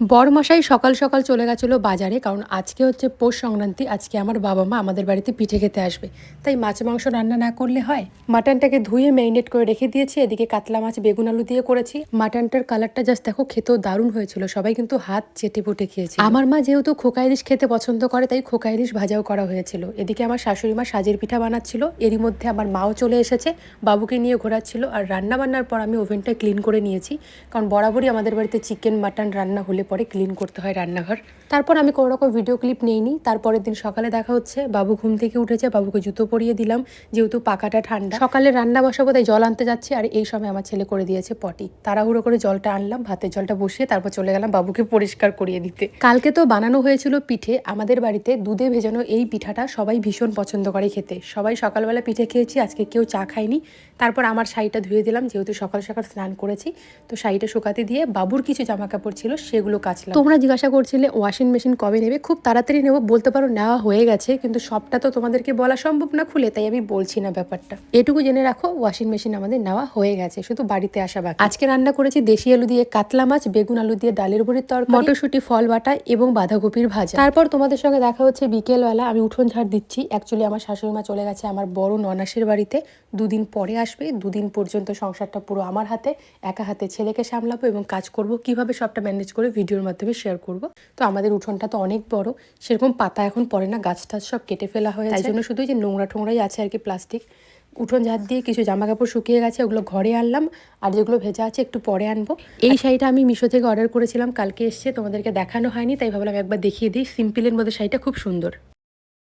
বড়মশাই সকাল সকাল চলে গেছিলো বাজারে, কারণ আজকে হচ্ছে পৌষ সংক্রান্তি। আজকে আমার বাবা মা আমাদের বাড়িতে পিঠে খেতে আসবে, তাই মাছ মাংস রান্না না করলে হয়। মাটনটাকে ধুয়ে ম্যারিনেট করে রেখে দিয়েছি। এদিকে কাতলা মাছ বেগুন আলু দিয়ে করেছি। মাটনটার কালারটা জাস্ট দেখো, খেতেও দারুণ হয়েছিল। সবাই কিন্তু হাত চেটে পুটে খেয়েছে। আমার মা যেহেতু খোকা ইলিশ খেতে পছন্দ করে, তাই খোকা ইলিশ ভাজাও করা হয়েছিল। এদিকে আমার শাশুড়ি মা সাজের পিঠা বানাচ্ছিল। এরই মধ্যে আমার মাও চলে এসেছে, বাবুকে নিয়ে ঘোরাচ্ছিল। আর রান্না বান্নার পর আমি ওভেনটা ক্লিন করে নিয়েছি, কারণ বরাবরই আমাদের বাড়িতে চিকেন মাটন রান্না হলে পরে ক্লিন করতে হয় রান্নাঘর। তারপর আমি কোনো রকম ভিডিও ক্লিপ নেইনি। তারপরের দিন সকালে দেখা হচ্ছে, বাবু ঘুম থেকে উঠেছে, বাবুকে জুতো পরিয়ে দিলাম, যেহেতু পাকাটা ঠান্ডা। সকালে রান্না বসাবো, তাই জল আনতে যাচ্ছি। আর এই সময় আমার ছেলে করে দিয়েছে পটি। তাড়াহুড়ো করে জলটা আনলাম, ভাতের জলটা বসিয়ে তারপর চলে গেলাম বাবুকে পরিষ্কার করিয়ে দিতে। কালকে তো বানানো হয়েছিল পিঠে। আমাদের বাড়িতে দুধে ভেজানো এই পিঠাটা সবাই ভীষণ পছন্দ করে খেতে। সবাই সকালবেলা পিঠে খেয়েছি, আজকে কেউ চা খায়নি। তারপর আমার শাড়িটা ধুয়ে দিলাম, যেহেতু সকাল সকাল স্নান করেছি। তো শাড়িটা শুকাতে দিয়ে বাবুর কিছু জামা কাপড় ছিল সেগুলো কাচলাম। তোমরা জিজ্ঞাসা করছিলে ওয়াশিং মেশিন কবে নেবে। খুব তাড়াতাড়ি নেবো, বলতে পারো নেওয়া হয়ে গেছে, কিন্তু সবটা তো তোমাদেরকে বলা সম্ভব না খুলে, তাই আমি বলছি না ব্যাপারটা। এটুকু জেনে রাখো, ওয়াশিং মেশিন আমাদের নেওয়া হয়ে গেছে, শুধু বাড়িতে আসা বাকি। আজকে রান্না করেছি দেশি আলু দিয়ে কাতলা মাছ, বেগুন আলু দিয়ে ডালের বড়ির তরকারি, মটরশুঁটি ফল বাটা এবং বাঁধাকপির ভাজা। তারপর তোমাদের সঙ্গে দেখা হচ্ছে বিকেলবেলা। আমি উঠোন ঝাড় দিচ্ছি। অ্যাকচুয়ালি আমার শাশুড়ি মা চলে গেছে আমার বড় ননাসের বাড়িতে, দুদিন পরে আসবে। দুদিন পর্যন্ত সংসারটা পুরো আমার হাতে, একা হাতে ছেলেকে সামলাবো এবং কাজ করব। কিভাবে সবটা ম্যানেজ করে ভিডিওর মাধ্যমে শেয়ার করব। তো আমাদের উঠোনটা তো অনেক বড়, সেরকম পাতা এখন পড়ে না, গাছ টাছ সব কেটে ফেলা হয়েছে, তাই জন্য শুধু যে নোংরা ঠোংরাই আছে আর কি, প্লাস্টিক। উঠোন ঝাড় দিয়ে কিছু জামা কাপড় শুকিয়ে গেছে, ওগুলো ঘরে আনলাম। আর যেগুলো ভেজা আছে একটু পরে আনবো। এই শাড়িটা আমি মিশো থেকে অর্ডার করেছিলাম, কালকে এসছে, তোমাদেরকে দেখানো হয়নি, তাই ভাবলাম একবার দেখিয়ে দিই। সিম্পলের মধ্যে শাড়িটা খুব সুন্দর।